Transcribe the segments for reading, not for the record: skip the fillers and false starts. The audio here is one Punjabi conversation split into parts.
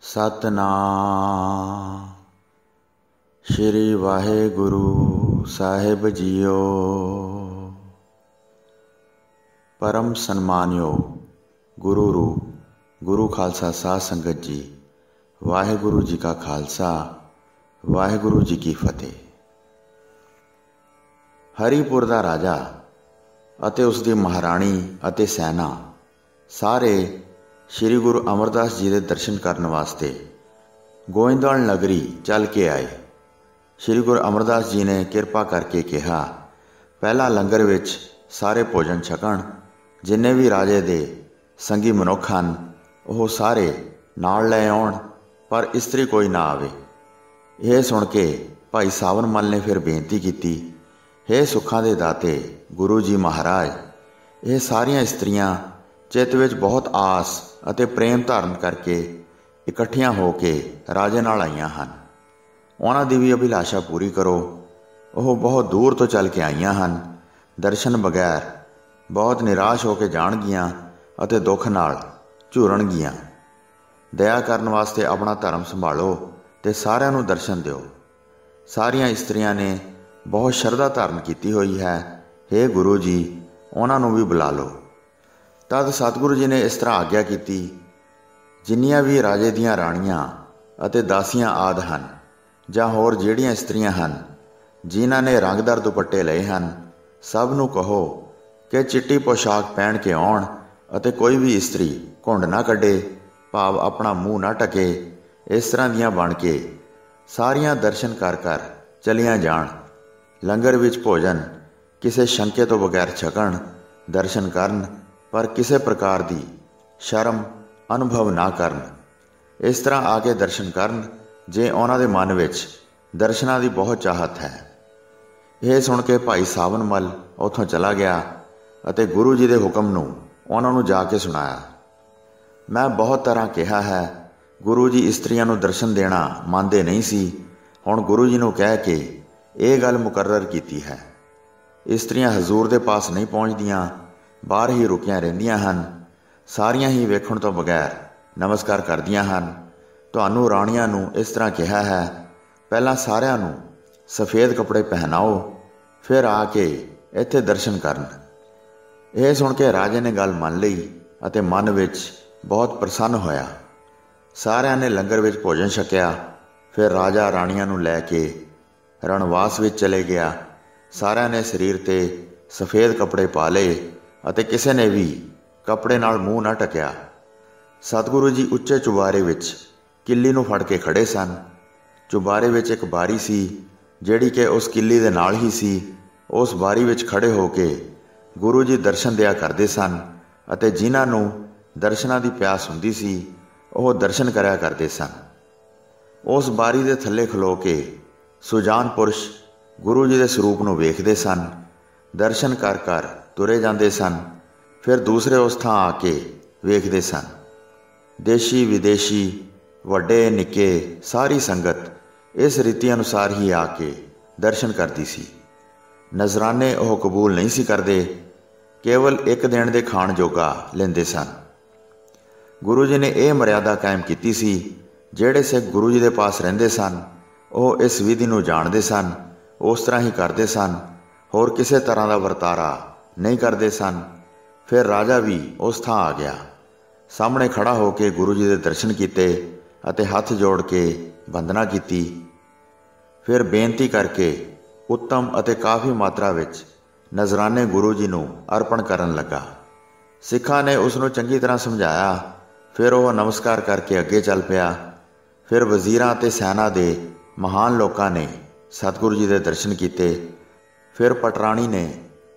सतनाम श्री वाहेगुरु साहिब जीओ। परम सन्मानयोग गुरु रूप गुरु खालसा साध संगत जी, वाहेगुरु जी का खालसा वाहेगुरु जी की फतेह। हरिपुर दा राजा अते उसकी महाराणी अते सैना सारे श्री गुरु अमरदास जी के दर्शन करने वास्ते गोइंदवाल नगरी चल के आए। श्री गुरु अमरदास जी ने किरपा करके कहा, पहला लंगर विच सारे भोजन छकण, जिन्ने भी राजे दे संगी मनुख हन वो सारे नाल लै आउण, पर इस्त्री कोई ना आवे। यह सुन के भाई सावन मल ने फिर बेनती की, हे सुखां दे दाते गुरु जी महाराज, ये सारियां इस्त्रियां चित्त विच बहुत आस अते प्रेम धारण करके इकट्ठियां हो के राजे नाल आईयां हन। उन्हां दी भी अभिलाषा पूरी करो। वह बहुत दूर तो चल के आईयां हन, दर्शन बगैर बहुत निराश हो के जाणगियां अते दुख नाल झूरणगियां। दया करन वास्ते अपना धर्म संभालो ते सारियां नूं दर्शन दिओ। सारियां इस्त्रियां ने बहुत शरधा धारण की हुई है। हे गुरु जी, उन्हां नूं भी बुला लो। तद सतगुरु जी ने इस तरह आग्या की, जिन्नियां भी राजे दियां राणियां अते दासियां आदि हन, जां होर जिहड़ियां इस्त्रियां हन जिन्हां ने रंगदार दुपट्टे लए हन, सब नूं कहो कि चिट्टी पोशाक पहन के आउण अते कोई भी इस्त्री घुंड ना कड्डे, भाव अपना मूँह ना ढके। इस तरह दियां बन के सारियां दर्शन कर कर चलियां जाण। लंगर विच भोजन किसी शंके तो बगैर छकण, दर्शन करन, पर किसी प्रकार की शर्म अनुभव ना करन। इस तरह आके दर्शन करन जे उन्हां दे मन विच दर्शनां दी बहुत चाहत है। यह सुन के भाई सावन मल उत्थों चला गया अते गुरु जी के हुक्म नूं उन्हां नूं जाके सुनाया। मैं बहुत तरह कहा है, गुरु जी इस्त्रियां नूं दर्शन देना मानते नहीं सी। हुण गुरु जी नूं कह के ये गल मुकर्रर की है। इस्त्रियां हजूर दे पास नहीं पहुँचदियां, बाहर ही रुकियां रहिंदियां हन। सारियां ही वेखण तो बगैर नमस्कार करदियां हन। तुहानूं राणियां नूं इस तरह कहा है, पहला सारियां नूं सफ़ेद कपड़े पहनाओ, फिर आके इत्थे दर्शन करन। यह सुन के राजे ने गल मान लई अते मन विच बहुत प्रसन्न होया। सारियां ने लंगर विच भोजन छकिया। फिर राजा राणियां नूं लैके रणवास विच चले गया। सारियां ने शरीर ते सफ़ेद कपड़े पा लए अते किसी ने भी कपड़े नाल मूँह ना ढकिया। सतगुरु जी उच्चे चुबारे विच किल्ली नूं फड़ के खड़े सन। चुबारे विच एक बारी सी जिहड़ी कि उस किल्ली दे नाल ही सी। उस बारी विच खड़े हो के गुरु जी दर्शन दिया करदे सन अते जिन्हां नूं दर्शनां दी प्यास हुंदी सी ओह दर्शन करया करदे सन। उस बारी दे थल्ले खलो के सुजान पुरुष गुरु जी दे स्वरूप नूं वेखदे सन, दर्शन कर कर तुरे जांदे सन। फिर दूसरे उस थां आके वेखदे सन। देशी विदेशी वड्डे निक्के सारी संगत इस रीति अनुसार ही आके दर्शन करती सी। नजराने ओह कबूल नहीं सी करदे, केवल एक दिन दे खाण जोगा लेंदे सन। गुरु जी ने यह मर्यादा कायम की सी, जिहड़े सिख गुरु जी दे पास रहिंदे सन ओह इस विधि नूं जाणदे सन, उस तरह ही करदे सन, होर किसी तरह का वरतारा नहीं करते सन। फिर राजा भी उस थां आ गया, सामने खड़ा होकर गुरु जी के दर्शन किए अते हथ जोड़ के वंदना की। फिर बेनती करके उत्तम अते काफ़ी मात्रा विच नजराने गुरु जी नूं अर्पण करन लगा। सिखां ने उसनूं चंगी तरह समझाया। फिर वह नमस्कार करके अगे चल पिया। फिर वजीरां ते सैना दे महान लोगों ने सतगुरु जी के दर्शन किए। फिर पटराणी ने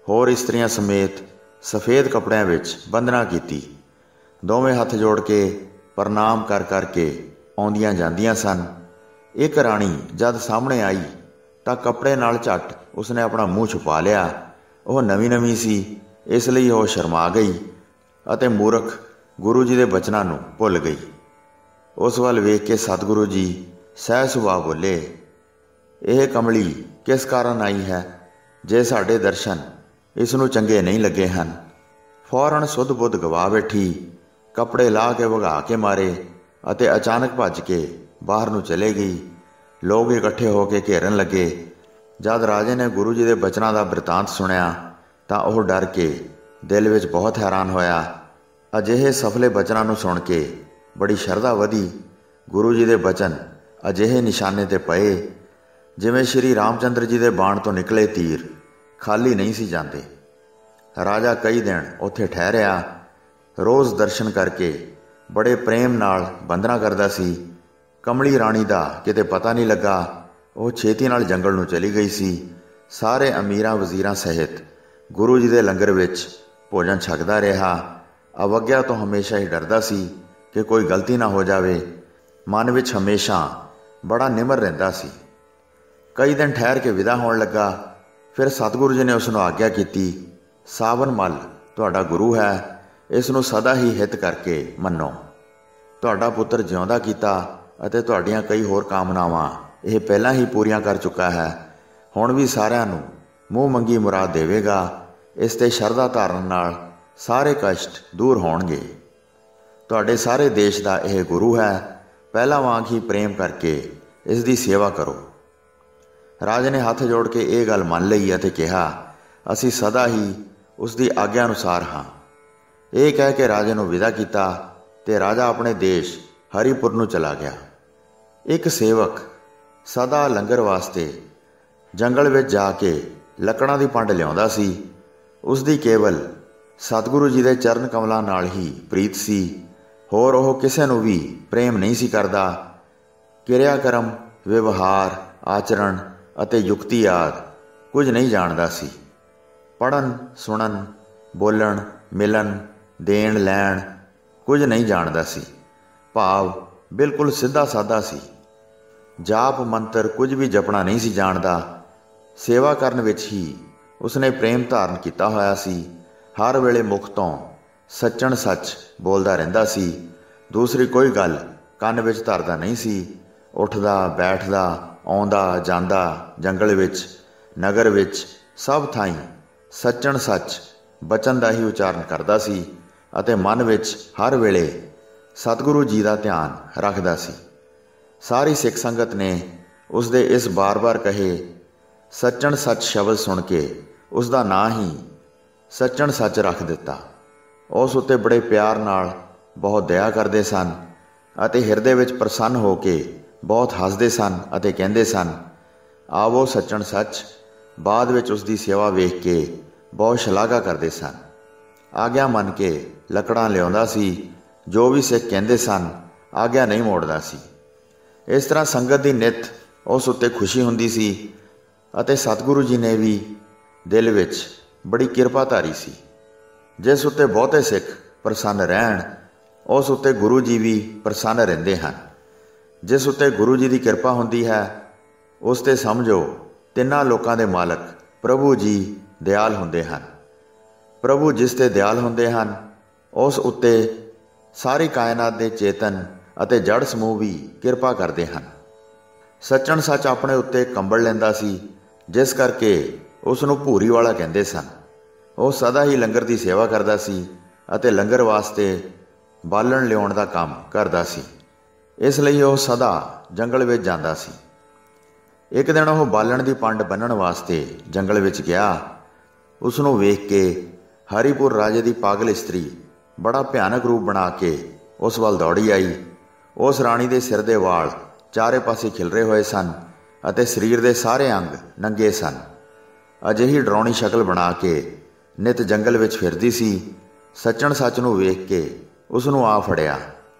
होर इस्त्रियां समेत सफ़ेद कपड़िਆਂ विच वंदना की। दोवें हथ जोड़ के प्रणाम कर करके आउंदियां जांदियां सन। एक राणी जद सामने आई तां कपड़े नाल झट उसने अपना मूँह छुपा लिया। वह नवीं नवीं सी, इसलिए वह शर्मा गई अते मूर्ख गुरु जी के बचनां नूं भुल गई। उस वल वेख के सतगुरु जी सह सुभा बोले, यह कमली किस कारण आई है? जे साडे दर्शन इसनूं चंगे नहीं लगे हन। फौरन सुध बुध गवा बैठी, कपड़े ला के वगा के मारे ਅਤੇ ਅਚਾਨਕ ਭੱਜ ਕੇ ਬਾਹਰ ਨੂੰ ਚਲੇ ਗਈ। ਲੋਕ ਇਕੱਠੇ ਹੋ ਕੇ ਘੇਰਨ ਲੱਗੇ। ਜਦ ਰਾਜੇ ਨੇ ਗੁਰੂ ਜੀ ਦੇ ਬਚਨਾਂ ਦਾ ਬਿਰਤਾਂਤ ਸੁਣਿਆ ਤਾਂ ਉਹ ਡਰ ਕੇ ਦਿਲ ਵਿੱਚ ਬਹੁਤ ਹੈਰਾਨ ਹੋਇਆ। ਅਜਿਹੇ ਸਫਲੇ ਬਚਨਾਂ ਨੂੰ ਸੁਣ ਕੇ ਬੜੀ ਸ਼ਰਧਾ ਵਧੀ। ਗੁਰੂ ਜੀ ਦੇ ਬਚਨ ਅਜਿਹੇ ਨਿਸ਼ਾਨੇ 'ਤੇ ਪਏ ਜਿਵੇਂ ਸ਼੍ਰੀ ਰਾਮਚੰਦਰ ਜੀ ਦੇ ਬਾਣ ਤੋਂ ਨਿਕਲੇ ਤੀਰ ਖਾਲੀ ਨਹੀਂ ਸੀ ਜਾਂਦੇ। ਰਾਜਾ ਕਈ ਦਿਨ ਉੱਥੇ ਠਹਿਰਿਆ। ਰੋਜ਼ ਦਰਸ਼ਨ ਕਰਕੇ ਬੜੇ ਪ੍ਰੇਮ ਨਾਲ ਬੰਦਨਾ ਕਰਦਾ ਸੀ। ਕਮਲੀ ਰਾਣੀ ਦਾ ਕਿਤੇ ਪਤਾ ਨਹੀਂ ਲੱਗਾ। ਉਹ ਛੇਤੀ ਨਾਲ ਜੰਗਲ ਨੂੰ ਚਲੀ ਗਈ ਸੀ। ਸਾਰੇ ਅਮੀਰਾਂ ਵਜ਼ੀਰਾਂ ਸਹਿਤ ਗੁਰੂ ਜੀ ਦੇ ਲੰਗਰ ਵਿੱਚ ਭੋਜਨ ਛਕਦਾ ਰਿਹਾ। ਅਵੱਗਿਆ ਤੋਂ ਹਮੇਸ਼ਾ ਹੀ ਡਰਦਾ ਸੀ ਕਿ ਕੋਈ ਗਲਤੀ ਨਾ ਹੋ ਜਾਵੇ। ਮਨ ਵਿੱਚ ਹਮੇਸ਼ਾ ਬੜਾ ਨਿਮਰ ਰਹਿੰਦਾ ਸੀ। ਕਈ ਦਿਨ ਠਹਿਰ ਕੇ ਵਿਦਾ ਹੋਣ ਲੱਗਾ। ਫਿਰ ਸਤਿਗੁਰੂ ਜੀ ਨੇ ਉਸ ਨੂੰ ਆਗਿਆ ਕੀਤੀ, ਸਾਵਨ ਮੱਲ ਤੁਹਾਡਾ ਗੁਰੂ ਹੈ, ਇਸ ਨੂੰ ਸਦਾ ਹੀ ਹਿੱਤ ਕਰਕੇ ਮੰਨੋ। ਤੁਹਾਡਾ ਪੁੱਤਰ ਜਿਉਂਦਾ ਕੀਤਾ ਅਤੇ ਤੁਹਾਡੀਆਂ ਕਈ ਹੋਰ ਕਾਮਨਾਵਾਂ ਇਹ ਪਹਿਲਾਂ ਹੀ ਪੂਰੀਆਂ ਕਰ ਚੁੱਕਾ ਹੈ। ਹੁਣ ਵੀ ਸਾਰਿਆਂ ਨੂੰ ਮੂੰਹ ਮੰਗੀ ਮੁਰਾਦ ਦੇਵੇਗਾ। ਇਸ 'ਤੇ ਸ਼ਰਧਾ ਧਾਰਨ ਨਾਲ ਸਾਰੇ ਕਸ਼ਟ ਦੂਰ ਹੋਣਗੇ। ਤੁਹਾਡੇ ਸਾਰੇ ਦੇਸ਼ ਦਾ ਇਹ ਗੁਰੂ ਹੈ। ਪਹਿਲਾਂ ਵਾਂਗ ਹੀ ਪ੍ਰੇਮ ਕਰਕੇ ਇਸ ਦੀ ਸੇਵਾ ਕਰੋ। ਰਾਜੇ ਨੇ ਹੱਥ ਜੋੜ ਕੇ ਇਹ ਗੱਲ ਮੰਨ ਲਈ ਅਤੇ ਕਿਹਾ, ਅਸੀਂ ਸਦਾ ਹੀ ਉਸ ਦੀ ਆਗਿਆ ਅਨੁਸਾਰ ਹਾਂ। ਇਹ ਕਹਿ ਕੇ ਰਾਜੇ ਨੂੰ ਵਿਦਾ ਕੀਤਾ ਤੇ ਰਾਜਾ ਆਪਣੇ ਦੇਸ਼ ਹਰੀਪੁਰ ਨੂੰ ਚਲਾ ਗਿਆ। ਇੱਕ ਸੇਵਕ ਸਦਾ ਲੰਗਰ ਵਾਸਤੇ ਜੰਗਲ ਵਿੱਚ ਜਾ ਕੇ ਲੱਕੜਾਂ ਦੀ ਪੰਡ ਲਿਆਉਂਦਾ ਸੀ। ਉਸ ਦੀ ਕੇਵਲ ਸਤਿਗੁਰੂ ਜੀ ਦੇ ਚਰਨ ਕਮਲਾਂ ਨਾਲ ਹੀ ਪ੍ਰੀਤ ਸੀ। ਹੋਰ ਉਹ ਕਿਸੇ ਨੂੰ ਵੀ ਪ੍ਰੇਮ ਨਹੀਂ ਸੀ ਕਰਦਾ। ਕਿਰਿਆ ਕਰਮ, ਵਿਵਹਾਰ, ਆਚਰਣ ਅਤੇ ਯੁਕਤੀ ਆਦਿ ਕੁਝ ਨਹੀਂ ਜਾਣਦਾ ਸੀ। ਪੜ੍ਹਨ, ਸੁਣਨ, ਬੋਲਣ, ਮਿਲਣ, ਦੇਣ ਲੈਣ ਕੁਝ ਨਹੀਂ ਜਾਣਦਾ ਸੀ। ਭਾਵ ਬਿਲਕੁਲ ਸਿੱਧਾ ਸਾਦਾ ਸੀ। ਜਾਪ ਮੰਤਰ ਕੁਝ ਵੀ ਜਪਣਾ ਨਹੀਂ ਸੀ ਜਾਣਦਾ। ਸੇਵਾ ਕਰਨ ਵਿੱਚ ਹੀ ਉਸਨੇ ਪ੍ਰੇਮ ਧਾਰਨ ਕੀਤਾ ਹੋਇਆ ਸੀ। ਹਰ ਵੇਲੇ ਮੁਖ ਤੋਂ ਸੱਚਣ ਸੱਚ ਬੋਲਦਾ ਰਹਿੰਦਾ ਸੀ। ਦੂਸਰੀ ਕੋਈ ਗੱਲ ਕੰਨ ਵਿੱਚ ਧਰਦਾ ਨਹੀਂ ਸੀ। ਉੱਠਦਾ ਬੈਠਦਾ, ਆਉਂਦਾ ਜਾਂਦਾ, ਜੰਗਲ ਵਿੱਚ, ਨਗਰ ਵਿੱਚ, ਸਭ ਥਾਈਂ ਸੱਚਣ ਸੱਚ ਬਚਨ ਦਾ ਹੀ ਉਚਾਰਨ ਕਰਦਾ ਸੀ ਅਤੇ ਮਨ ਵਿੱਚ ਹਰ ਵੇਲੇ ਸਤਿਗੁਰੂ ਜੀ ਦਾ ਧਿਆਨ ਰੱਖਦਾ ਸੀ। ਸਾਰੀ ਸਿੱਖ ਸੰਗਤ ਨੇ ਉਸ ਦੇ ਇਸ ਬਾਰ-ਬਾਰ ਕਹੇ ਸੱਚਣ ਸੱਚ ਸ਼ਬਦ ਸੁਣ ਕੇ ਉਸ ਦਾ ਨਾਂ ਹੀ ਸੱਚਣ ਸੱਚ ਰੱਖ ਦਿੱਤਾ। ਉਸ ਉੱਤੇ ਬੜੇ ਪਿਆਰ ਨਾਲ ਬਹੁਤ ਦਇਆ ਕਰਦੇ ਸਨ ਅਤੇ ਹਿਰਦੇ ਵਿੱਚ ਪ੍ਰਸੰਨ ਹੋ ਕੇ ਬਹੁਤ ਹੱਸਦੇ ਸਨ ਅਤੇ ਕਹਿੰਦੇ ਸਨ, ਆਵੋ ਸੱਚਣ ਸੱਚ। ਬਾਅਦ ਵਿੱਚ ਉਸ ਦੀ ਸੇਵਾ ਵੇਖ ਕੇ ਬਹੁਤ ਸ਼ਲਾਘਾ ਕਰਦੇ ਸਨ। ਆਗਿਆ ਮੰਨ ਕੇ ਲੱਕੜਾਂ ਲਿਆਉਂਦਾ ਸੀ। ਜੋ ਵੀ ਸਿੱਖ ਕਹਿੰਦੇ ਸਨ ਆਗਿਆ ਨਹੀਂ ਮੋੜਦਾ ਸੀ। ਇਸ ਤਰ੍ਹਾਂ ਸੰਗਤ ਦੀ ਨਿੱਤ ਉਸ ਉੱਤੇ ਖੁਸ਼ੀ ਹੁੰਦੀ ਸੀ ਅਤੇ ਸਤਿਗੁਰੂ ਜੀ ਨੇ ਵੀ ਦਿਲ ਵਿੱਚ ਬੜੀ ਕਿਰਪਾ ਧਾਰੀ ਸੀ। ਜਿਸ ਉੱਤੇ ਬਹੁਤੇ ਸਿੱਖ ਪ੍ਰਸੰਨ ਰਹਿਣ ਉਸ ਉੱਤੇ ਗੁਰੂ ਜੀ ਵੀ ਪ੍ਰਸੰਨ ਰਹਿੰਦੇ ਹਨ। ਜਿਸ ਉੱਤੇ ਗੁਰੂ ਜੀ ਦੀ ਕਿਰਪਾ ਹੁੰਦੀ ਹੈ ਉਸ 'ਤੇ ਸਮਝੋ ਤਿੰਨਾਂ ਲੋਕਾਂ ਦੇ ਮਾਲਕ ਪ੍ਰਭੂ ਜੀ ਦਿਆਲ ਹੁੰਦੇ ਹਨ। ਪ੍ਰਭੂ ਜਿਸ 'ਤੇ ਦਿਆਲ ਹੁੰਦੇ ਹਨ ਉਸ ਉੱਤੇ ਸਾਰੀ ਕਾਇਨਾਤ ਦੇ ਚੇਤਨ ਅਤੇ ਜੜ ਸਮੂਹ ਵੀ ਕਿਰਪਾ ਕਰਦੇ ਹਨ। ਸੱਚਣ ਸੱਚ ਆਪਣੇ ਉੱਤੇ ਕੰਬਲ ਲੈਂਦਾ ਸੀ, ਜਿਸ ਕਰਕੇ ਉਸ ਨੂੰ ਭੂਰੀ ਵਾਲਾ ਕਹਿੰਦੇ ਸਨ। ਉਹ ਸਦਾ ਹੀ ਲੰਗਰ ਦੀ ਸੇਵਾ ਕਰਦਾ ਸੀ ਅਤੇ ਲੰਗਰ ਵਾਸਤੇ ਬਾਲਣ ਲਿਆਉਣ ਦਾ ਕੰਮ ਕਰਦਾ ਸੀ। ਇਸ ਲਈ ਉਹ ਸਦਾ ਜੰਗਲ ਵਿੱਚ ਜਾਂਦਾ ਸੀ। ਇੱਕ ਦਿਨ ਉਹ ਬਾਲਣ ਦੀ ਪੰਡ ਬੰਨ੍ਹਣ ਵਾਸਤੇ ਜੰਗਲ ਵਿੱਚ ਗਿਆ। ਉਸ ਨੂੰ ਵੇਖ ਕੇ ਹਰੀਪੁਰ ਰਾਜੇ ਦੀ ਪਾਗਲ ਇਸਤਰੀ ਬੜਾ ਭਿਆਨਕ ਰੂਪ ਬਣਾ ਕੇ ਉਸ ਵੱਲ ਦੌੜੀ ਆਈ। ਉਸ ਰਾਣੀ ਦੇ ਸਿਰ ਦੇ ਵਾਲ ਚਾਰੇ ਪਾਸੇ ਖਿਲਰੇ ਹੋਏ ਸਨ ਅਤੇ ਸਰੀਰ ਦੇ ਸਾਰੇ ਅੰਗ ਨੰਗੇ ਸਨ। ਅਜਿਹੀ ਡਰਾਉਣੀ ਸ਼ਕਲ ਬਣਾ ਕੇ ਨਿਤ ਜੰਗਲ ਵਿੱਚ ਫਿਰਦੀ ਸੀ। ਸੱਚਣ ਸੱਚ ਨੂੰ ਵੇਖ ਕੇ ਉਸ ਨੂੰ ਆ ਫੜਿਆ,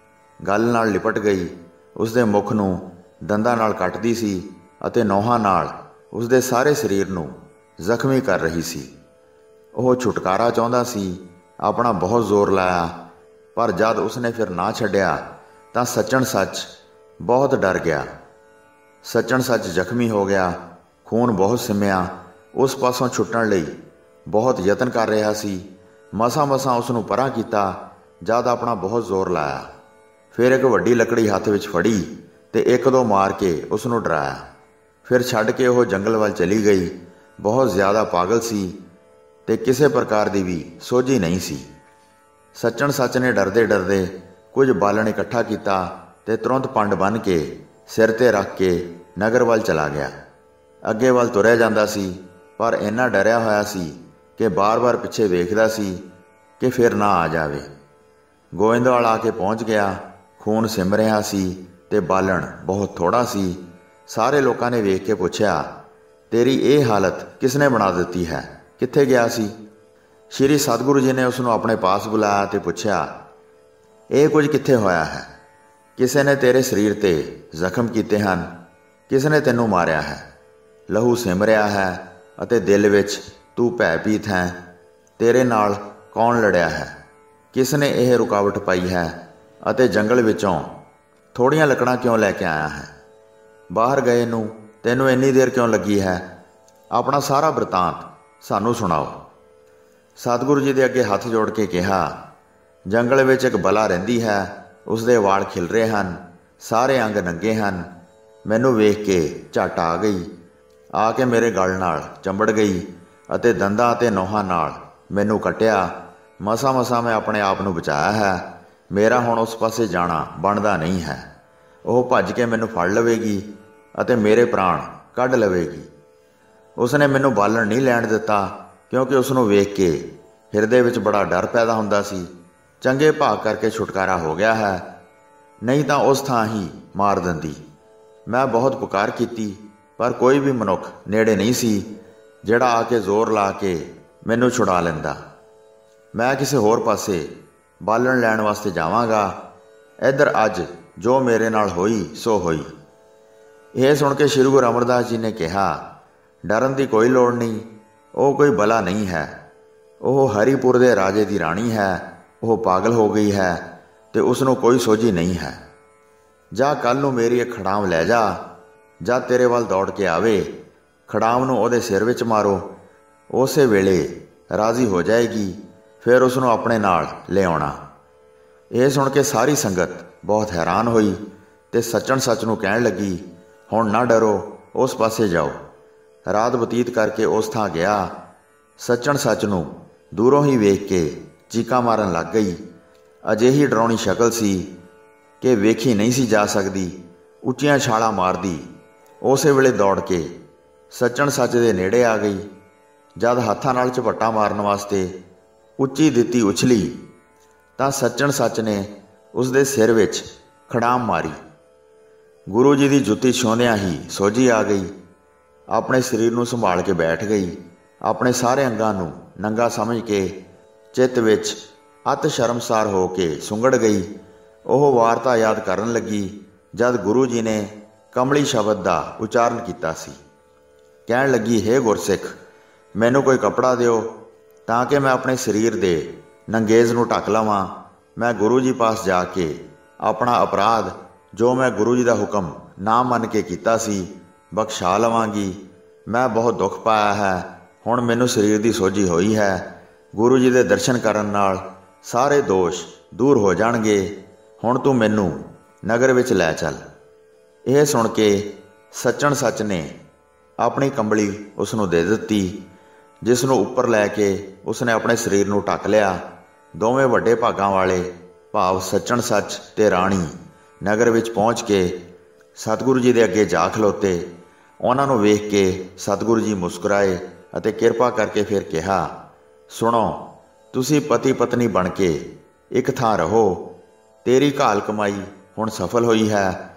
ਗਲ ਨਾਲ ਲਿਪਟ ਗਈ। ਉਸ ਦੇ ਮੁਖ ਨੂੰ ਦੰਦਾਂ ਨਾਲ ਕੱਟਦੀ ਸੀ ਅਤੇ ਨੋਹਾਂ ਨਾਲ ਉਸ ਦੇ ਸਾਰੇ ਸਰੀਰ ਨੂੰ ਜ਼ਖਮੀ ਕਰ ਰਹੀ ਸੀ। ਉਹ ਛੁਟਕਾਰਾ ਚਾਹੁੰਦਾ ਸੀ, ਆਪਣਾ ਬਹੁਤ ਜ਼ੋਰ ਲਾਇਆ, ਪਰ ਜਦ ਉਸਨੇ ਫਿਰ ਨਾ ਛੱਡਿਆ ਤਾਂ ਸੱਚਣ ਸੱਚ ਬਹੁਤ ਡਰ ਗਿਆ। ਸੱਚਣ ਸੱਚ ਜ਼ਖਮੀ ਹੋ ਗਿਆ। ਖੂਨ ਬਹੁਤ ਸਿੰਮਿਆ। ਉਸ ਪਾਸੋਂ ਛੁੱਟਣ ਲਈ ਬਹੁਤ ਯਤਨ ਕਰ ਰਿਹਾ ਸੀ। ਮਸਾਂ ਉਸ ਨੂੰ ਪਰਾਂ ਕੀਤਾ ਜਦ ਆਪਣਾ ਬਹੁਤ ਜ਼ੋਰ ਲਾਇਆ। ਫਿਰ ਇੱਕ ਵੱਡੀ ਲੱਕੜੀ ਹੱਥ ਵਿੱਚ ਫੜੀ ਤੇ ਇੱਕ ਦੋ ਮਾਰ ਕੇ ਉਸ ਨੂੰ ਡਰਾਇਆ। ਫਿਰ ਛੱਡ ਕੇ ਉਹ ਜੰਗਲ ਵੱਲ ਚਲੀ ਗਈ। ਬਹੁਤ ਜ਼ਿਆਦਾ ਪਾਗਲ ਸੀ ਤੇ ਕਿਸੇ ਪ੍ਰਕਾਰ ਦੀ ਵੀ ਸੋਝੀ ਨਹੀਂ ਸੀ। ਸੱਚਣ ਸੱਚ ਨੇ ਡਰਦੇ ਡਰਦੇ ਕੁਝ ਬਾਲਣ ਇਕੱਠਾ ਕੀਤਾ ਤੇ ਤੁਰੰਤ ਪੰਡ ਬੰਨ੍ਹ ਕੇ ਸਿਰ ਤੇ ਰੱਖ ਕੇ ਨਗਰ ਵੱਲ ਚਲਾ ਗਿਆ। ਅੱਗੇ ਵੱਲ ਤੁਰਿਆ ਜਾਂਦਾ ਸੀ, ਪਰ ਇੰਨਾ ਡਰਿਆ ਹੋਇਆ ਸੀ ਕਿ ਬਾਰ-ਬਾਰ ਪਿੱਛੇ ਵੇਖਦਾ ਸੀ ਕਿ ਫਿਰ ਨਾ ਆ ਜਾਵੇ। ਗੋਇੰਦਵਾਲ ਆ ਕੇ ਪਹੁੰਚ ਗਿਆ। ਖੂਨ ਸਿਮ ਰਿਹਾ ਸੀ ਤੇ ਬਾਲਣ ਬਹੁਤ ਥੋੜ੍ਹਾ ਸੀ। ਸਾਰੇ ਲੋਕਾਂ ਨੇ ਵੇਖ ਕੇ ਪੁੱਛਿਆ, ਤੇਰੀ ਇਹ ਹਾਲਤ ਕਿਸ ਨੇ ਬਣਾ ਦਿੱਤੀ ਹੈ? ਕਿੱਥੇ ਗਿਆ ਸੀ? ਸ਼੍ਰੀ ਸਤਿਗੁਰੂ ਜੀ ਨੇ ਉਸ ਨੂੰ ਆਪਣੇ ਪਾਸ ਬੁਲਾਇਆ ਤੇ ਪੁੱਛਿਆ, ਇਹ ਕੁਝ ਕਿੱਥੇ ਹੋਇਆ ਹੈ? ਕਿਸੇ ਨੇ ਤੇਰੇ ਸਰੀਰ 'ਤੇ ਜ਼ਖਮ ਕੀਤੇ ਹਨ? ਕਿਸ ਨੇ ਤੈਨੂੰ ਮਾਰਿਆ ਹੈ? ਲਹੂ ਸਿਮ ਰਿਹਾ ਹੈ ਅਤੇ ਦਿਲ ਵਿੱਚ ਤੂੰ ਭੈਭੀਤ ਹੈ। ਤੇਰੇ ਨਾਲ ਕੌਣ ਲੜਿਆ ਹੈ? ਕਿਸ ਨੇ ਇਹ ਰੁਕਾਵਟ ਪਾਈ ਹੈ ਅਤੇ ਜੰਗਲ ਵਿੱਚੋਂ ਥੋੜ੍ਹੀਆਂ ਲੱਕੜਾਂ ਕਿਉਂ ਲੈ ਕੇ ਆਇਆ ਹੈ? ਬਾਹਰ ਗਏ ਨੂੰ ਤੈਨੂੰ ਇੰਨੀ ਦੇਰ ਕਿਉਂ ਲੱਗੀ ਹੈ? ਆਪਣਾ ਸਾਰਾ ਬ੍ਰਿਤਾਂਤ ਸਾਨੂੰ ਸੁਣਾਓ। ਸਤਿਗੁਰੂ ਜੀ ਦੇ ਅੱਗੇ ਹੱਥ ਜੋੜ ਕੇ ਕਿਹਾ, ਜੰਗਲ ਵਿੱਚ ਇੱਕ ਬਲਾ ਰਹਿੰਦੀ ਹੈ। ਉਸਦੇ ਵਾਲ ਖਿਲਰੇ ਹਨ, ਸਾਰੇ ਅੰਗ ਨੰਗੇ ਹਨ। ਮੈਨੂੰ ਵੇਖ ਕੇ ਝੱਟ ਆ ਗਈ, ਆ ਕੇ ਮੇਰੇ ਗਲ ਨਾਲ ਚੰਬੜ ਗਈ ਅਤੇ ਦੰਦਾਂ ਅਤੇ ਨੋਹਾਂ ਨਾਲ ਮੈਨੂੰ ਕੱਟਿਆ। ਮਸਾਂ ਮੈਂ ਆਪਣੇ ਆਪ ਨੂੰ ਬਚਾਇਆ ਹੈ। ਮੇਰਾ ਹੁਣ ਉਸ ਪਾਸੇ ਜਾਣਾ ਬਣਦਾ ਨਹੀਂ ਹੈ। ਉਹ ਭੱਜ ਕੇ ਮੈਨੂੰ ਫੜ ਲਵੇਗੀ ਅਤੇ ਮੇਰੇ ਪ੍ਰਾਣ ਕੱਢ ਲਵੇਗੀ। ਉਸਨੇ ਮੈਨੂੰ ਬਾਲਣ ਨਹੀਂ ਲੈਣ ਦਿੱਤਾ, ਕਿਉਂਕਿ ਉਸ ਨੂੰ ਵੇਖ ਕੇ ਹਿਰਦੇ ਵਿੱਚ ਬੜਾ ਡਰ ਪੈਦਾ ਹੁੰਦਾ ਸੀ। ਚੰਗੇ ਭਾਗ ਕਰਕੇ ਛੁਟਕਾਰਾ ਹੋ ਗਿਆ ਹੈ, ਨਹੀਂ ਤਾਂ ਉਸ ਥਾਂ ਹੀ ਮਾਰ ਦਿੰਦੀ। ਮੈਂ ਬਹੁਤ ਪੁਕਾਰ ਕੀਤੀ, ਪਰ ਕੋਈ ਵੀ ਮਨੁੱਖ ਨੇੜੇ ਨਹੀਂ ਸੀ ਜਿਹੜਾ ਆ ਕੇ ਜ਼ੋਰ ਲਾ ਕੇ ਮੈਨੂੰ ਛੁਡਾ ਲੈਂਦਾ। ਮੈਂ ਕਿਸੇ ਹੋਰ ਪਾਸੇ ਬਾਲਣ ਲੈਣ ਵਾਸਤੇ ਜਾਵਾਂਗਾ। ਇੱਧਰ ਅੱਜ ਜੋ ਮੇਰੇ ਨਾਲ ਹੋਈ ਸੋ ਹੋਈ। ਇਹ ਸੁਣ ਕੇ ਸ਼੍ਰੀ ਗੁਰੂ ਅਮਰਦਾਸ ਜੀ ਨੇ ਕਿਹਾ, ਡਰਨ ਦੀ ਕੋਈ ਲੋੜ ਨਹੀਂ। ਉਹ ਕੋਈ ਬਲਾ ਨਹੀਂ ਹੈ। ਉਹ ਹਰੀਪੁਰ ਦੇ ਰਾਜੇ ਦੀ ਰਾਣੀ ਹੈ। ਉਹ ਪਾਗਲ ਹੋ ਗਈ ਹੈ ਤੇ ਉਸ ਨੂੰ ਕੋਈ ਸੋਝੀ ਨਹੀਂ ਹੈ। ਜਾਂ ਕੱਲ੍ਹ ਨੂੰ ਮੇਰੀ ਇੱਕ ਖੜਾਮ ਲੈ ਜਾ। ਜਦ ਤੇਰੇ ਵੱਲ ਦੌੜ ਕੇ ਆਵੇ, ਖੜਾਮ ਨੂੰ ਉਹਦੇ ਸਿਰ ਵਿੱਚ ਮਾਰੋ। ਉਸੇ ਵੇਲੇ ਰਾਜ਼ੀ ਹੋ ਜਾਏਗੀ, ਫਿਰ ਉਸ ਨੂੰ ਆਪਣੇ ਨਾਲ ਲਿਆਉਣਾ। ਇਹ ਸੁਣ ਕੇ ਸਾਰੀ ਸੰਗਤ ਬਹੁਤ ਹੈਰਾਨ ਹੋਈ ਤੇ ਸੱਚਣ ਸੱਚ ਨੂੰ ਕਹਿਣ ਲੱਗੀ, ਹੁਣ ਨਾ ਡਰੋ, ਉਸ ਪਾਸੇ ਜਾਓ। ਰਾਤ ਬਤੀਤ ਕਰਕੇ ਉਸ ਥਾਂ ਗਿਆ। ਸੱਚਣ ਸੱਚ ਨੂੰ ਦੂਰੋਂ ਹੀ ਵੇਖ ਕੇ ਚੀਕਾਂ ਮਾਰਨ ਲੱਗ ਗਈ। ਅਜਿਹੀ ਡਰਾਉਣੀ ਸ਼ਕਲ ਸੀ ਕਿ ਵੇਖੀ ਨਹੀਂ ਸੀ ਜਾ ਸਕਦੀ। ਉੱਚੀਆਂ ਛਾਲਾਂ ਮਾਰਦੀ ਉਸੇ ਵੇਲੇ ਦੌੜ ਕੇ ਸੱਚਣ ਸੱਚ ਦੇ ਨੇੜੇ ਆ ਗਈ। ਜਦ ਹੱਥਾਂ ਨਾਲ ਝਪੱਟਾ ਮਾਰਨ ਵਾਸਤੇ ਉੱਚੀ ਦਿੱਤੀ ਉਛਲੀ ਤਾਂ ਸੱਚਣ ਸੱਚ ਨੇ ਉਸ ਦੇ ਸਿਰ ਵਿੱਚ ਖੜਾਮ ਮਾਰੀ। ਗੁਰੂ ਜੀ ਦੀ ਜੁੱਤੀ ਛੂੰਹਦਿਆਂ ਹੀ ਸੋਝੀ ਆ ਗਈ। ਆਪਣੇ ਸਰੀਰ ਨੂੰ ਸੰਭਾਲ ਕੇ ਬੈਠ ਗਈ। ਆਪਣੇ ਸਾਰੇ ਅੰਗਾਂ ਨੂੰ ਨੰਗਾ ਸਮਝ ਕੇ ਚਿੱਤ ਵਿੱਚ ਅਤ ਸ਼ਰਮਸਾਰ ਹੋ ਕੇ ਸੁੰਗੜ ਗਈ। ਉਹ ਵਾਰਤਾ ਯਾਦ ਕਰਨ ਲੱਗੀ ਜਦ ਗੁਰੂ ਜੀ ਨੇ ਕਮਲੀ ਸ਼ਬਦ ਦਾ ਉਚਾਰਨ ਕੀਤਾ ਸੀ। ਕਹਿਣ ਲੱਗੀ, ਹੇ ਗੁਰਸਿੱਖ, ਮੈਨੂੰ ਕੋਈ ਕੱਪੜਾ ਦਿਓ ਤਾਂ ਕਿ ਮੈਂ ਆਪਣੇ ਸਰੀਰ ਦੇ ਨੰਗੇਜ਼ ਨੂੰ ਢੱਕ ਲਵਾਂ। ਮੈਂ ਗੁਰੂ ਜੀ ਪਾਸ ਜਾ ਕੇ ਆਪਣਾ ਅਪਰਾਧ ਜੋ ਮੈਂ ਗੁਰੂ ਜੀ ਦਾ ਹੁਕਮ ਨਾ ਮੰਨ ਕੇ ਕੀਤਾ ਸੀ ਬਖਸ਼ਾ ਲਵਾਂਗੀ। ਮੈਂ ਬਹੁਤ ਦੁੱਖ ਪਾਇਆ ਹੈ। ਹੁਣ ਮੈਨੂੰ ਸਰੀਰ ਦੀ ਸੋਝੀ ਹੋਈ ਹੈ। ਗੁਰੂ ਜੀ ਦੇ ਦਰਸ਼ਨ ਕਰਨ ਨਾਲ ਸਾਰੇ ਦੋਸ਼ ਦੂਰ ਹੋ ਜਾਣਗੇ। ਹੁਣ ਤੂੰ ਮੈਨੂੰ ਨਗਰ ਵਿੱਚ ਲੈ ਚੱਲ। ਇਹ ਸੁਣ ਕੇ ਸੱਚਣ ਸੱਚ ਨੇ ਆਪਣੀ ਕੰਬਲੀ ਉਸ ਨੂੰ ਦੇ ਦਿੱਤੀ, ਜਿਸ ਨੂੰ ਉੱਪਰ ਲੈ ਕੇ ਉਸਨੇ ਆਪਣੇ ਸਰੀਰ ਨੂੰ ਢੱਕ ਲਿਆ। ਦੋਵੇਂ ਵੱਡੇ ਭਾਗਾਂ ਵਾਲੇ ਭਾਵ ਸੱਚਣ ਸੱਚ ਤੇ ਰਾਣੀ ਨਗਰ ਵਿੱਚ ਪਹੁੰਚ ਕੇ ਸਤਿਗੁਰੂ ਜੀ ਦੇ ਅੱਗੇ ਜਾ ਖਲੋਤੇ। ਉਹਨਾਂ ਨੂੰ ਵੇਖ ਕੇ ਸਤਿਗੁਰੂ ਜੀ ਮੁਸਕਰਾਏ ਅਤੇ ਕਿਰਪਾ ਕਰਕੇ ਫਿਰ ਕਿਹਾ, ਸੁਣੋ, ਤੁਸੀਂ ਪਤੀ ਪਤਨੀ ਬਣ ਕੇ ਇੱਕ ਥਾਂ ਰਹੋ। ਤੇਰੀ ਘਾਲ ਕਮਾਈ ਹੁਣ ਸਫਲ ਹੋਈ ਹੈ।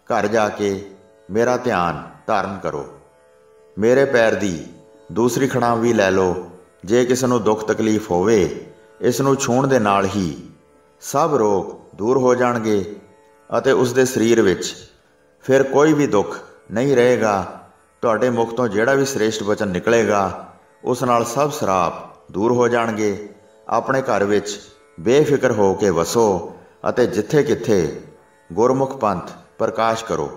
ਘਰ ਜਾ ਕੇ ਮੇਰਾ ਧਿਆਨ ਧਾਰਨ ਕਰੋ। ਮੇਰੇ ਪੈਰ ਦੀ ਦੂਸਰੀ ਖੜਾਮ ਵੀ ਲੈ ਲਓ। ਜੇ ਕਿਸੇ ਨੂੰ ਦੁੱਖ ਤਕਲੀਫ ਹੋਵੇ, ਇਸ ਨੂੰ ਛੂਹਣ ਦੇ ਨਾਲ ਹੀ ਸਭ ਰੋਗ ਦੂਰ ਹੋ ਜਾਣਗੇ ਅਤੇ ਉਸ ਦੇ ਸਰੀਰ ਵਿੱਚ ਫਿਰ ਕੋਈ ਵੀ ਦੁੱਖ ਨਹੀਂ ਰਹੇਗਾ। ਤੁਹਾਡੇ ਮੁਖ ਤੋਂ ਜਿਹੜਾ ਵੀ ਸ੍ਰੇਸ਼ਟ ਵਚਨ ਨਿਕਲੇਗਾ, ਉਸ ਨਾਲ ਸਭ ਸਰਾਪ ਦੂਰ ਹੋ ਜਾਣਗੇ। ਆਪਣੇ ਘਰ ਵਿੱਚ ਬੇਫਿਕਰ ਹੋ ਕੇ ਵਸੋ ਅਤੇ ਜਿੱਥੇ ਕਿੱਥੇ ਗੁਰਮੁਖ ਪੰਥ ਪ੍ਰਕਾਸ਼ ਕਰੋ।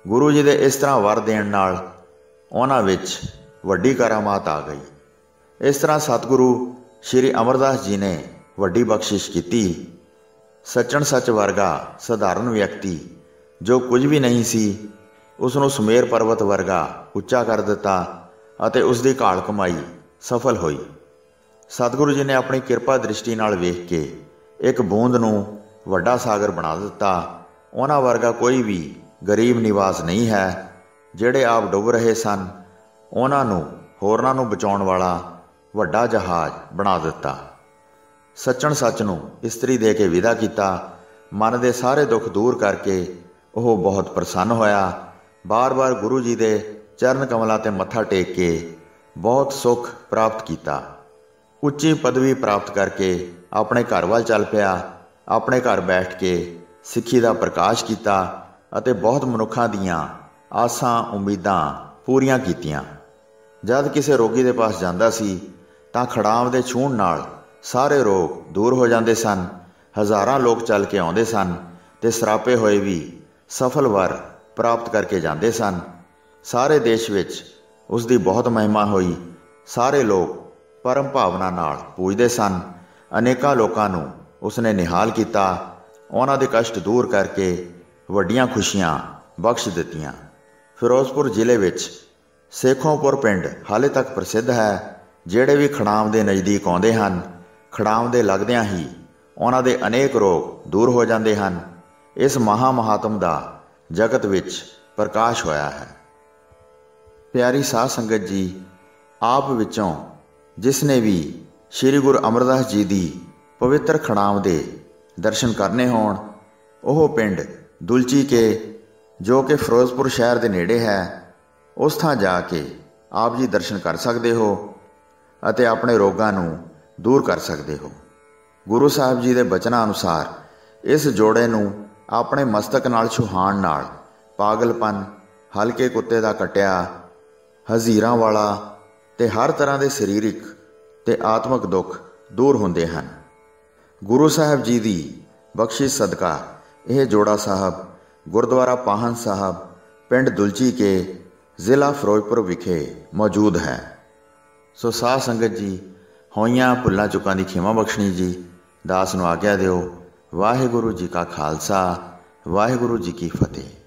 ਗੁਰੂ ਜੀ ਦੇ ਇਸ ਤਰ੍ਹਾਂ ਵਰ ਦੇਣ ਨਾਲ ਉਹਨਾਂ ਵਿੱਚ ਵੱਡੀ ਕਰਾਮਾਤ ਆ ਗਈ। ਇਸ ਤਰ੍ਹਾਂ ਸਤਿਗੁਰੂ ਸ਼੍ਰੀ ਅਮਰਦਾਸ ਜੀ ਨੇ ਵੱਡੀ ਬਖਸ਼ਿਸ਼ ਕੀਤੀ। ਸੱਚਣ ਸੱਚ ਵਰਗਾ ਸਧਾਰਨ ਵਿਅਕਤੀ ਜੋ ਕੁਝ ਵੀ ਨਹੀਂ ਸੀ, ਉਸ ਨੂੰ ਸੁਮੇਰ ਪਰਬਤ ਵਰਗਾ ਉੱਚਾ ਕਰ ਦਿੱਤਾ ਅਤੇ ਉਸ ਦੀ ਘਾਲ ਕਮਾਈ ਸਫਲ ਹੋਈ। ਸਤਿਗੁਰੂ ਜੀ ਨੇ ਆਪਣੀ ਕਿਰਪਾ ਦ੍ਰਿਸ਼ਟੀ ਨਾਲ ਵੇਖ ਕੇ ਇੱਕ ਬੂੰਦ ਨੂੰ ਵੱਡਾ ਸਾਗਰ ਬਣਾ ਦਿੱਤਾ ਉਹਨਾਂ ਵਰਗਾ ਕੋਈ ਵੀ ਗਰੀਬ ਨਿਵਾਸ ਨਹੀਂ ਹੈ। ਜਿਹੜੇ ਆਪ ਡੁੱਬ ਰਹੇ ਸਨ, ਉਹਨਾਂ ਨੂੰ ਹੋਰਨਾਂ ਨੂੰ ਬਚਾਉਣ ਵਾਲਾ ਵੱਡਾ ਜਹਾਜ਼ ਬਣਾ ਦਿੱਤਾ। ਸੱਚਣ ਸੱਚ ਨੂੰ ਇਸਤਰੀ ਦੇ ਕੇ ਵਿਦਾ ਕੀਤਾ। ਮਨ ਦੇ ਸਾਰੇ ਦੁੱਖ ਦੂਰ ਕਰਕੇ ਉਹ ਬਹੁਤ ਪ੍ਰਸੰਨ ਹੋਇਆ। ਬਾਰ-ਬਾਰ ਗੁਰੂ ਜੀ ਦੇ ਚਰਨ ਕਮਲਾਂ 'ਤੇ ਮੱਥਾ ਟੇਕ ਕੇ ਬਹੁਤ ਸੁੱਖ ਪ੍ਰਾਪਤ ਕੀਤਾ। ਉੱਚੀ ਪਦਵੀ ਪ੍ਰਾਪਤ ਕਰਕੇ ਆਪਣੇ ਘਰ ਵੱਲ ਚੱਲ ਪਿਆ। ਆਪਣੇ ਘਰ ਬੈਠ ਕੇ ਸਿੱਖੀ ਦਾ ਪ੍ਰਕਾਸ਼ ਕੀਤਾ ਅਤੇ ਬਹੁਤ ਮਨੁੱਖਾਂ ਦੀਆਂ ਆਸਾਂ ਉਮੀਦਾਂ ਪੂਰੀਆਂ ਕੀਤੀਆਂ। ਜਦ ਕਿਸੇ ਰੋਗੀ ਦੇ ਪਾਸ ਜਾਂਦਾ ਸੀ ਤਾਂ ਖੜਾਮ ਦੇ ਛੂਹਣ ਨਾਲ ਸਾਰੇ ਰੋਗ ਦੂਰ ਹੋ ਜਾਂਦੇ ਸਨ। ਹਜ਼ਾਰਾਂ ਲੋਕ ਚੱਲ ਕੇ ਆਉਂਦੇ ਸਨ ਤੇ ਸਰਾਪੇ ਹੋਏ ਵੀ ਸਫਲ ਵਰ ਪ੍ਰਾਪਤ ਕਰਕੇ ਜਾਂਦੇ ਸਨ। ਸਾਰੇ ਦੇਸ਼ ਵਿੱਚ ਉਸ ਦੀ ਬਹੁਤ ਮਹਿਮਾ ਹੋਈ। ਸਾਰੇ ਲੋਕ ਪਰਮ ਭਾਵਨਾ ਨਾਲ ਪੂਜਦੇ ਸਨ। ਅਨੇਕਾਂ ਲੋਕਾਂ ਨੂੰ ਉਸਨੇ ਨਿਹਾਲ ਕੀਤਾ। ਉਹਨਾਂ ਦੇ ਕਸ਼ਟ ਦੂਰ ਕਰਕੇ ਵੱਡੀਆਂ ਖੁਸ਼ੀਆਂ ਬਖਸ਼ ਦਿੱਤੀਆਂ। ਫਿਰੋਜ਼ਪੁਰ ਜ਼ਿਲ੍ਹੇ ਵਿੱਚ ਸੇਖੋਂਪੁਰ ਪਿੰਡ ਹਾਲੇ ਤੱਕ ਪ੍ਰਸਿੱਧ ਹੈ। ਜਿਹੜੇ ਵੀ ਖੜਾਮ ਦੇ ਨਜ਼ਦੀਕ ਆਉਂਦੇ ਹਨ, ਖੜਾਮ ਦੇ ਲੱਗਦਿਆਂ ਹੀ ਉਹਨਾਂ ਦੇ ਅਨੇਕ ਰੋਗ ਦੂਰ ਹੋ ਜਾਂਦੇ ਹਨ। ਇਸ ਮਹਾਤਮ ਦਾ ਜਗਤ ਵਿੱਚ ਪ੍ਰਕਾਸ਼ ਹੋਇਆ ਹੈ। ਪਿਆਰੀ ਸਾਧ ਸੰਗਤ ਜੀ, ਆਪ ਵਿੱਚੋਂ ਜਿਸ ਨੇ ਵੀ ਸ੍ਰੀ ਗੁਰੂ ਅਮਰਦਾਸ ਜੀ ਦੀ ਪਵਿੱਤਰ ਖੜਾਮ ਦੇ ਦਰਸ਼ਨ ਕਰਨੇ ਹੋਣ, ਉਹ ਪਿੰਡ ਦੁਲਚੀ ਕੇ, ਜੋ ਕਿ ਫਿਰੋਜ਼ਪੁਰ ਸ਼ਹਿਰ ਦੇ ਨੇੜੇ ਹੈ, ਉਸ ਥਾਂ ਜਾ ਕੇ ਆਪ ਜੀ ਦਰਸ਼ਨ ਕਰ ਸਕਦੇ ਹੋ ਅਤੇ ਆਪਣੇ ਰੋਗਾਂ ਨੂੰ ਦੂਰ ਕਰ ਸਕਦੇ ਹੋ। ਗੁਰੂ ਸਾਹਿਬ ਜੀ ਦੇ ਬਚਨਾਂ ਅਨੁਸਾਰ ਇਸ ਜੋੜੇ ਨੂੰ ਆਪਣੇ ਮਸਤਕ ਨਾਲ ਛੁਹਾਣ ਨਾਲ ਪਾਗਲਪਨ, ਹਲਕੇ ਕੁੱਤੇ ਦਾ ਕੱਟਿਆ, ਹਜ਼ੀਰਾਂ ਵਾਲਾ ਤੇ ਹਰ ਤਰ੍ਹਾਂ ਦੇ ਸਰੀਰਕ ਤੇ ਆਤਮਿਕ ਦੁੱਖ ਦੂਰ ਹੁੰਦੇ ਹਨ। ਗੁਰੂ ਸਾਹਿਬ ਜੀ ਦੀ ਬਖਸ਼ਿਸ਼ ਸਦਕਾ ਇਹ ਜੋੜਾ ਸਾਹਿਬ ਗੁਰਦੁਆਰਾ ਪਾਹਨ ਸਾਹਿਬ, ਪਿੰਡ ਦੁਲਚੀ ਕੇ, ਜ਼ਿਲ੍ਹਾ ਫਿਰੋਜ਼ਪੁਰ ਵਿਖੇ ਮੌਜੂਦ ਹੈ। ਸੋ ਸਾਧ ਸੰਗਤ ਜੀ, ਹੋਈਆਂ ਭੁੱਲਾਂ ਚੁੱਕਾਂ ਦੀ ਖਿਮਾ ਬਖਸ਼ਣੀ ਜੀ। ਦਾਸ ਨੂੰ ਆਗਿਆ ਦਿਓ। ਵਾਹਿਗੁਰੂ ਜੀ ਕਾ ਖਾਲਸਾ, ਵਾਹਿਗੁਰੂ ਜੀ ਕੀ ਫਤਿਹ।